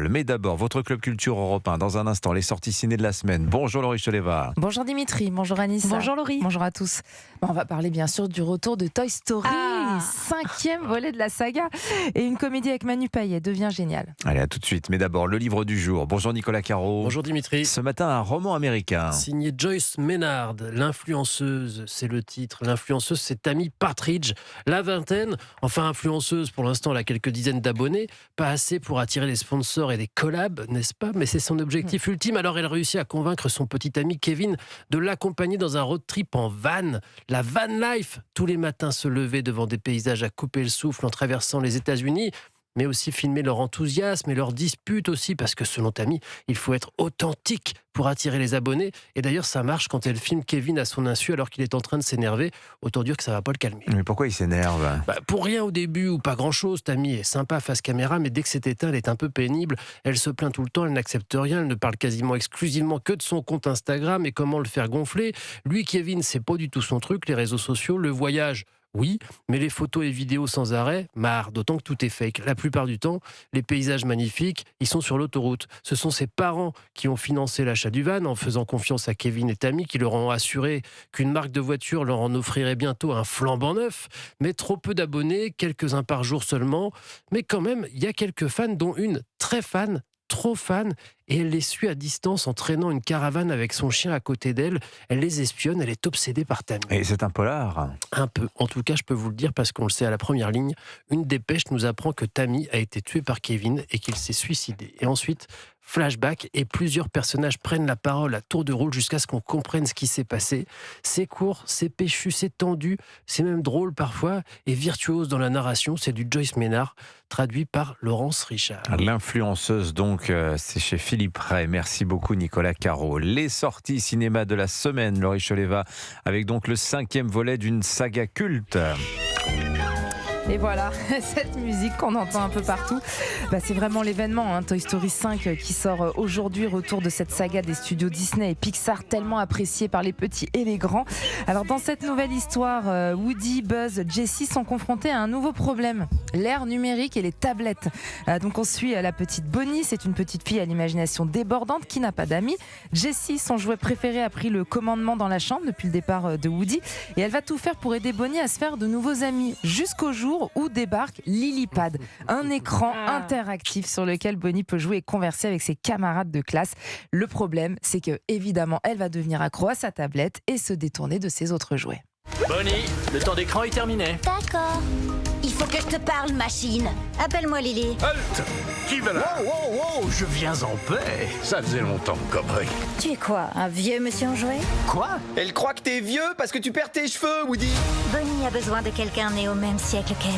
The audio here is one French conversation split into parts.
Paul. Mais d'abord, votre club culture européen. Dans un instant, les sorties ciné de la semaine. Bonjour Laurie Choleva. Bonjour Dimitri, bonjour Anis. Bonjour Laurie. Bonjour à tous. On va parler bien sûr du retour de Toy Story, 5e volet de la saga. Et une comédie avec Manu Payet devient géniale. Allez, à tout de suite. Mais d'abord, le livre du jour. Bonjour Nicolas Caro. Bonjour Dimitri. Ce matin, un roman américain. Signé Joyce Maynard, l'influenceuse, c'est le titre. L'influenceuse, c'est Tammy Partridge, la vingtaine. Enfin, influenceuse, pour l'instant, elle a quelques dizaines d'abonnés. Pas assez pour attirer les sponsors et les collabs, n'est-ce pas? Mais c'est son objectif ultime. Alors, elle réussit à convaincre son petit ami Kevin de l'accompagner dans un road trip en van. La van life, tous les matins se lever devant des paysages à couper le souffle en traversant les États-Unis, mais aussi filmer leur enthousiasme et leurs disputes aussi, parce que selon Tammy, il faut être authentique pour attirer les abonnés. Et d'ailleurs, ça marche quand elle filme Kevin à son insu alors qu'il est en train de s'énerver. Autant dire que ça va pas le calmer. Mais pourquoi il s'énerve? Pour rien au début ou pas grand-chose. Tammy est sympa face caméra, mais dès que c'est éteint, elle est un peu pénible. Elle se plaint tout le temps, elle n'accepte rien, elle ne parle quasiment exclusivement que de son compte Instagram et comment le faire gonfler. Lui, Kevin, c'est pas du tout son truc, les réseaux sociaux, le voyage. Oui, mais les photos et vidéos sans arrêt, marre, d'autant que tout est fake. La plupart du temps, les paysages magnifiques, ils sont sur l'autoroute. Ce sont ses parents qui ont financé l'achat du van en faisant confiance à Kevin et Tammy, qui leur ont assuré qu'une marque de voiture leur en offrirait bientôt un flambant neuf. Mais trop peu d'abonnés, quelques-uns par jour seulement. Mais quand même, il y a quelques fans, dont une très fan, trop fan, et elle les suit à distance en traînant une caravane avec son chien à côté d'elle. Elle les espionne, elle est obsédée par Tammy. Et c'est un polar? Un peu. En tout cas, je peux vous le dire parce qu'on le sait à la première ligne. Une dépêche nous apprend que Tammy a été tuée par Kevin et qu'il s'est suicidé. Et ensuite, flashback, et plusieurs personnages prennent la parole à tour de rôle jusqu'à ce qu'on comprenne ce qui s'est passé. C'est court, c'est péchu, c'est tendu, c'est même drôle parfois, et virtuose dans la narration. C'est du Joyce Maynard, traduit par Laurence Richard. L'influenceuse, donc, c'est chez Philippe Ray. Merci beaucoup Nicolas Caro. Les sorties cinéma de la semaine, Laurie Choleva, avec donc le 5e volet d'une saga culte. Et voilà, cette musique qu'on entend un peu partout, c'est vraiment l'événement. Toy Story 5 qui sort aujourd'hui, retour de cette saga des studios Disney et Pixar, tellement appréciée par les petits et les grands. Alors dans cette nouvelle histoire, Woody, Buzz, Jessie sont confrontés à un nouveau problème, l'ère numérique et les tablettes. Donc on suit la petite Bonnie, c'est une petite fille à l'imagination débordante qui n'a pas d'amis. Jessie, son jouet préféré, a pris le commandement dans la chambre depuis le départ de Woody, et elle va tout faire pour aider Bonnie à se faire de nouveaux amis, jusqu'au jour où débarque Lilypad, un écran interactif sur lequel Bonnie peut jouer et converser avec ses camarades de classe. Le problème, c'est que évidemment, elle va devenir accro à sa tablette et se détourner de ses autres jouets. Bonnie, le temps d'écran est terminé. D'accord. Il faut que je te parle, machine. Appelle-moi Lily. Halte! Qui va là? Wow, je viens en paix. Ça faisait longtemps, cowboy. Tu es quoi, un vieux monsieur en jouet? Quoi? Elle croit que t'es vieux parce que tu perds tes cheveux, Woody. Bonnie a besoin de quelqu'un né au même siècle qu'elle.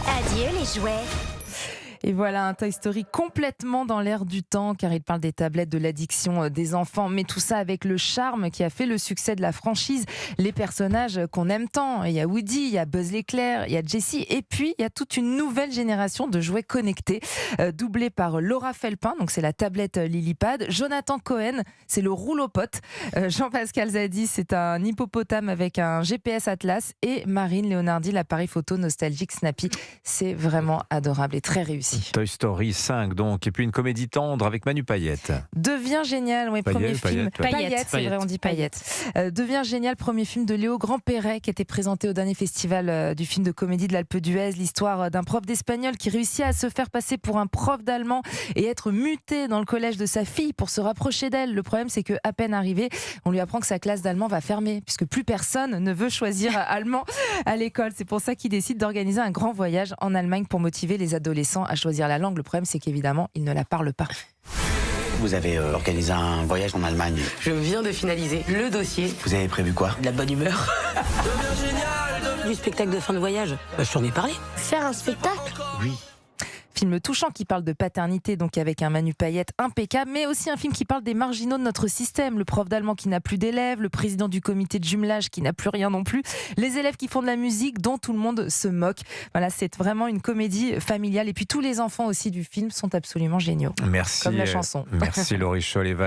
Adieu les jouets. Et voilà, un Toy Story complètement dans l'air du temps, car il parle des tablettes, de l'addiction des enfants, mais tout ça avec le charme qui a fait le succès de la franchise, les personnages qu'on aime tant. Il y a Woody, il y a Buzz l'éclair, il y a Jessie, et puis il y a toute une nouvelle génération de jouets connectés, doublés par Laura Felpin, donc c'est la tablette Lilypad, Jonathan Cohen, c'est le rouleau-pote, Jean-Pascal Zadi, c'est un hippopotame avec un GPS Atlas, et Marine Leonardi, l'appareil photo nostalgique Snappy. C'est vraiment adorable et très réussi. Toy Story 5 donc, et puis une comédie tendre avec Manu Payet. Devient génial, oui, premier film. Payet, c'est vrai, on dit Payet. Devient génial, premier film de Léo Grand-Perret qui était présenté au dernier festival du film de comédie de l'Alpe d'Huez. L'histoire d'un prof d'espagnol qui réussit à se faire passer pour un prof d'allemand et être muté dans le collège de sa fille pour se rapprocher d'elle. Le problème, c'est qu'à peine arrivé, on lui apprend que sa classe d'allemand va fermer puisque plus personne ne veut choisir allemand à l'école. C'est pour ça qu'il décide d'organiser un grand voyage en Allemagne pour motiver les adolescents à choisir la langue. Le problème, c'est qu'évidemment, ils ne la parlent pas. Vous avez organisé un voyage en Allemagne. Je viens de finaliser le dossier. Vous avez prévu quoi? De la bonne humeur. Du spectacle de fin de voyage. Je t'en ai parlé. Faire un spectacle? Oui. Film touchant qui parle de paternité, donc avec un Manu Payet impeccable, mais aussi un film qui parle des marginaux de notre système, le prof d'allemand qui n'a plus d'élèves, le président du comité de jumelage qui n'a plus rien non plus, les élèves qui font de la musique dont tout le monde se moque. Voilà, c'est vraiment une comédie familiale, et puis tous les enfants aussi du film sont absolument géniaux. Merci. Comme la chanson. Merci Laurie Choleva.